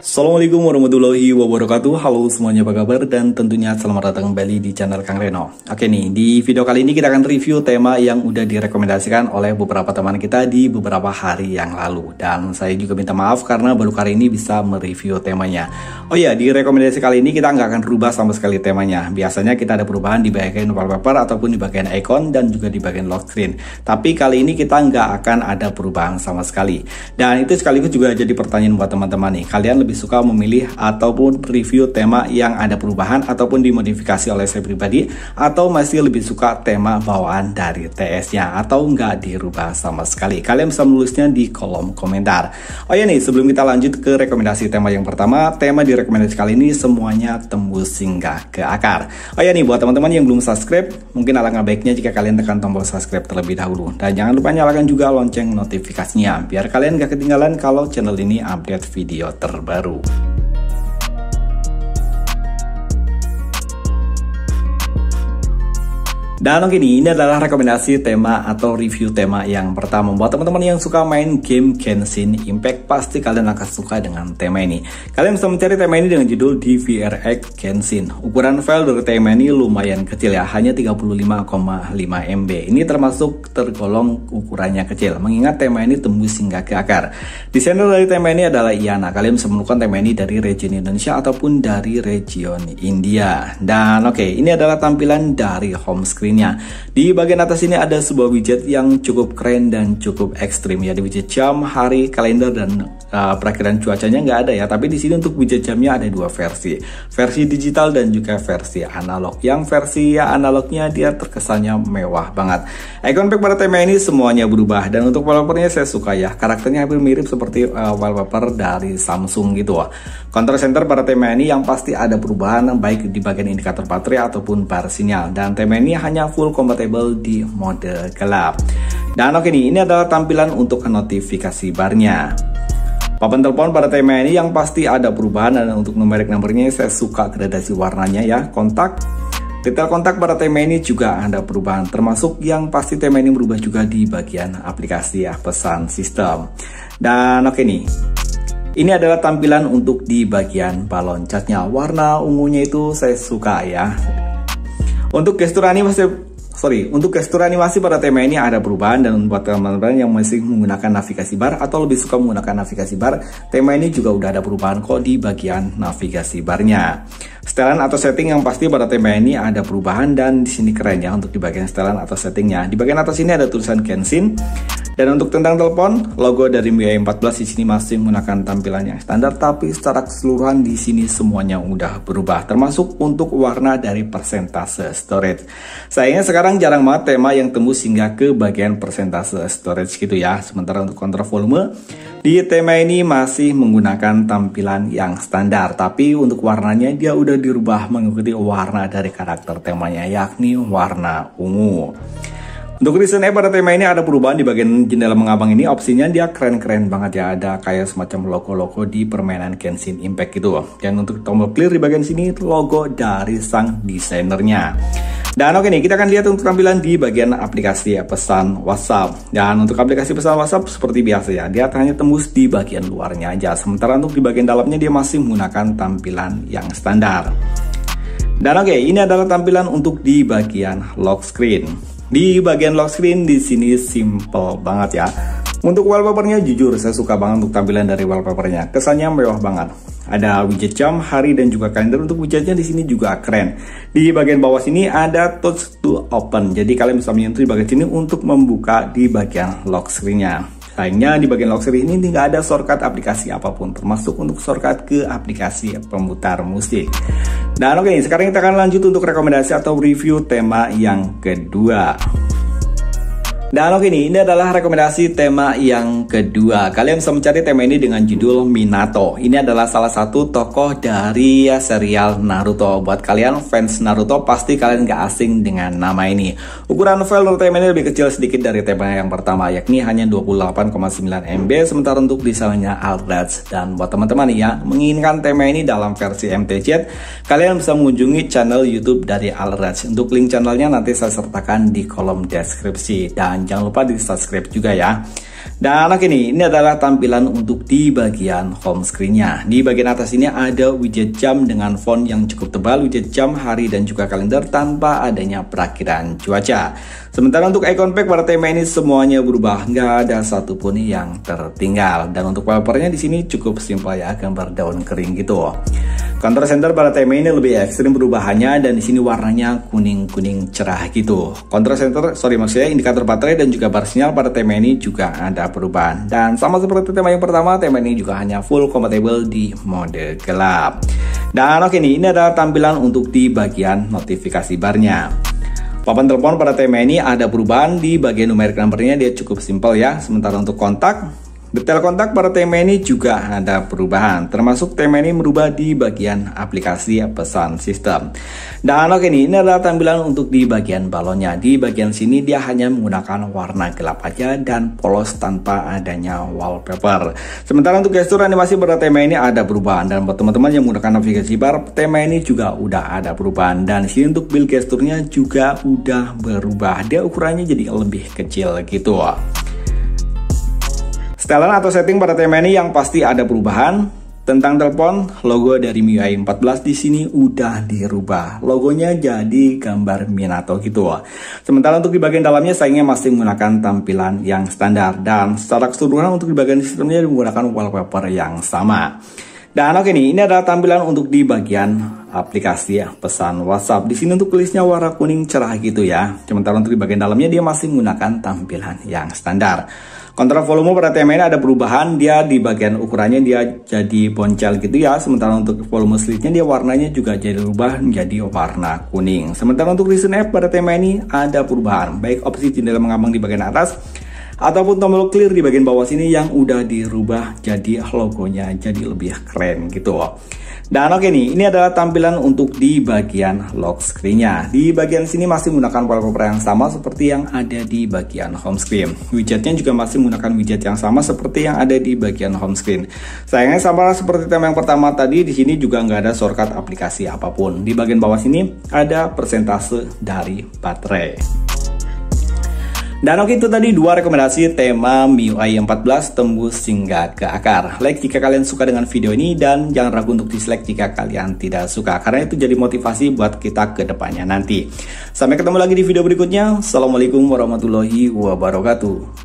Assalamualaikum warahmatullahi wabarakatuh. Halo semuanya, apa kabar? Dan tentunya selamat datang kembali di channel Kang Reno. Oke nih, di video kali ini kita akan review tema yang udah direkomendasikan oleh beberapa teman kita di beberapa hari yang lalu. Dan saya juga minta maaf karena baru kali ini bisa mereview temanya. Oh ya, di rekomendasi kali ini kita nggak akan rubah sama sekali temanya. Biasanya kita ada perubahan di bagian wallpaper ataupun di bagian icon dan juga di bagian lock screen. Tapi kali ini kita nggak akan ada perubahan sama sekali. Dan itu sekaligus juga jadi pertanyaan buat teman-teman nih. Kalian lebih suka memilih ataupun review tema yang ada perubahan ataupun dimodifikasi oleh saya pribadi, atau masih lebih suka tema bawaan dari TS-nya atau nggak dirubah sama sekali? Kalian bisa menulisnya di kolom komentar. Oh ya nih, sebelum kita lanjut ke rekomendasi tema yang pertama, tema di rekomendasi kali ini semuanya tembus singgah ke akar. Oh ya nih, buat teman-teman yang belum subscribe, mungkin alangkah baiknya jika kalian tekan tombol subscribe terlebih dahulu. Dan jangan lupa nyalakan juga lonceng notifikasinya, biar kalian gak ketinggalan kalau channel ini update video terbaru. Dan oke nih, ini adalah rekomendasi tema atau review tema yang pertama. Buat teman-teman yang suka main game Genshin Impact, pasti kalian akan suka dengan tema ini. Kalian bisa mencari tema ini dengan judul DVRX Genshin. Ukuran file dari tema ini lumayan kecil ya, hanya 35,5 MB. Ini termasuk tergolong ukurannya kecil, mengingat tema ini tembus hingga ke akar. Desainer dari tema ini adalah Iana. Kalian bisa menemukan tema ini dari region Indonesia ataupun dari region India. Dan oke, ini adalah tampilan dari home screen. Di bagian atas ini ada sebuah widget yang cukup keren dan cukup ekstrim ya. Di widget jam, hari, kalender, dan perakhiran cuacanya nggak ada ya. Tapi di sini untuk widget jamnya ada dua versi digital dan juga versi analog. Yang versi analognya dia terkesannya mewah banget. Icon pack pada tema ini semuanya berubah, dan untuk wallpapernya saya suka ya. Karakternya hampir mirip seperti wallpaper dari Samsung gitu. Control center pada tema ini yang pasti ada perubahan baik di bagian indikator baterai ataupun bar sinyal. Dan tema ini hanya full compatible di mode gelap. Dan oke nih, ini adalah tampilan untuk notifikasi barnya. Papan telepon pada tema ini yang pasti ada perubahan, dan untuk numeric numbernya saya suka gradasi warnanya ya. Kontak, detail kontak pada tema ini juga ada perubahan, termasuk yang pasti tema ini berubah juga di bagian aplikasi ya, pesan sistem. Dan oke nih, ini adalah tampilan untuk di bagian balon catnya. Warna ungunya itu saya suka ya. Untuk gestur animasi pada tema ini ada perubahan, dan buat teman-teman yang masih menggunakan navigasi bar atau lebih suka menggunakan navigasi bar, tema ini juga udah ada perubahan kok di bagian navigasi barnya. Setelan atau setting yang pasti pada tema ini ada perubahan, dan di sini keren ya untuk di bagian setelan atau settingnya. Di bagian atas ini ada tulisan Genshin. Dan untuk tentang telepon, logo dari MIUI 14 di sini masih menggunakan tampilannya standar, tapi secara keseluruhan di sini semuanya udah berubah, termasuk untuk warna dari persentase storage. Sayangnya sekarang jarang banget tema yang tembus hingga ke bagian persentase storage gitu ya. Sementara untuk kontrol volume di tema ini masih menggunakan tampilan yang standar, tapi untuk warnanya dia udah dirubah mengikuti warna dari karakter temanya, yakni warna ungu. Untuk recent app pada tema ini ada perubahan di bagian jendela mengabang ini. Opsinya dia keren-keren banget ya, ada kayak semacam logo-logo di permainan Genshin Impact gitu. Dan untuk tombol clear di bagian sini logo dari sang desainernya. Dan oke nih, kita akan lihat untuk tampilan di bagian aplikasi pesan WhatsApp. Dan untuk aplikasi pesan WhatsApp seperti biasa ya, dia hanya tembus di bagian luarnya aja. Sementara untuk di bagian dalamnya dia masih menggunakan tampilan yang standar. Dan oke, ini adalah tampilan untuk di bagian lock screen. Di bagian lock screen di sini simple banget ya. Untuk wallpapernya jujur saya suka banget untuk tampilan dari wallpapernya. Kesannya mewah banget. Ada widget jam, hari, dan juga kalender. Untuk widgetnya di sini juga keren. Di bagian bawah sini ada touch to open. Jadi kalian bisa menyentuh di bagian sini untuk membuka di bagian lock screen-nya. Sayangnya di bagian lock screen ini nggak ada shortcut aplikasi apapun, termasuk untuk shortcut ke aplikasi pemutar musik. Dan oke, sekarang kita akan lanjut untuk rekomendasi atau review tema yang kedua. Dan oke nih, ini adalah rekomendasi tema yang kedua. Kalian bisa mencari tema ini dengan judul Minato. Ini adalah salah satu tokoh dari serial Naruto. Buat kalian fans Naruto, pasti kalian gak asing dengan nama ini. Ukuran file dari tema ini lebih kecil sedikit dari tema yang pertama, yakni hanya 28,9 MB. Sementara untuk desainnya Alraj. Dan buat teman-teman ya, menginginkan tema ini dalam versi MTZ, kalian bisa mengunjungi channel YouTube dari Alraj. Untuk link channelnya nanti saya sertakan di kolom deskripsi. Dan jangan lupa di subscribe juga ya. Dan oke nih, ini adalah tampilan untuk di bagian home screen-nya. Di bagian atas ini ada widget jam dengan font yang cukup tebal, widget jam, hari, dan juga kalender tanpa adanya perakiran cuaca. Sementara untuk icon pack pada tema ini semuanya berubah, nggak ada satupun yang tertinggal. Dan untuk wallpapernya di sini cukup simpel ya, gambar daun kering gitu. Control center pada tema ini lebih ekstrim perubahannya, dan di sini warnanya kuning-kuning cerah gitu. Control center, maksudnya indikator baterai dan juga bar sinyal pada tema ini juga ada perubahan. Dan sama seperti tema yang pertama, tema ini juga hanya full compatible di mode gelap. Dan oke nih, ini adalah tampilan untuk di bagian notifikasi barnya. Papan telepon pada tema ini ada perubahan di bagian numeric numbernya, dia cukup simpel ya. Sementara untuk kontak, detail kontak pada tema ini juga ada perubahan, termasuk tema ini merubah di bagian aplikasi pesan sistem. Dan oke nih, ini adalah tampilan untuk di bagian balonnya. Di bagian sini dia hanya menggunakan warna gelap aja dan polos tanpa adanya wallpaper. Sementara untuk gestur animasi pada tema ini ada perubahan, dan buat teman-teman yang menggunakan navigasi bar, tema ini juga udah ada perubahan. Dan di sini untuk build gesturnya juga udah berubah, dia ukurannya jadi lebih kecil gitu. Setelan atau setting pada tema ini yang pasti ada perubahan. Tentang telepon, logo dari MIUI 14 di sini udah dirubah. Logonya jadi gambar Minato gitu. Sementara untuk di bagian dalamnya sayangnya masih menggunakan tampilan yang standar, dan secara keseluruhan untuk di bagian sistemnya menggunakan wallpaper yang sama. Dan oke nih, ini adalah tampilan untuk di bagian aplikasi pesan WhatsApp. Di sini untuk tulisnya warna kuning cerah gitu ya. Sementara untuk di bagian dalamnya dia masih menggunakan tampilan yang standar. Kontrol volume pada tema ini ada perubahan, dia di bagian ukurannya dia jadi boncel gitu ya. Sementara untuk volume slitnya dia warnanya juga jadi berubah menjadi warna kuning. Sementara untuk listen app pada tema ini ada perubahan, baik opsi jendela mengambang di bagian atas ataupun tombol clear di bagian bawah sini yang udah dirubah jadi logonya jadi lebih keren gitu. Dan oke nih, ini adalah tampilan untuk di bagian lock screen-nya. Di bagian sini masih menggunakan wallpaper yang sama seperti yang ada di bagian home screen. Widgetnya juga masih menggunakan widget yang sama seperti yang ada di bagian home screen. Sayangnya sama seperti tema yang pertama tadi, di sini juga nggak ada shortcut aplikasi apapun. Di bagian bawah sini ada persentase dari baterai. Dan oke, itu tadi dua rekomendasi tema MIUI 14 tembus hingga ke akar. Like jika kalian suka dengan video ini, dan jangan ragu untuk dislike jika kalian tidak suka, karena itu jadi motivasi buat kita ke depannya nanti. Sampai ketemu lagi di video berikutnya. Assalamualaikum warahmatullahi wabarakatuh.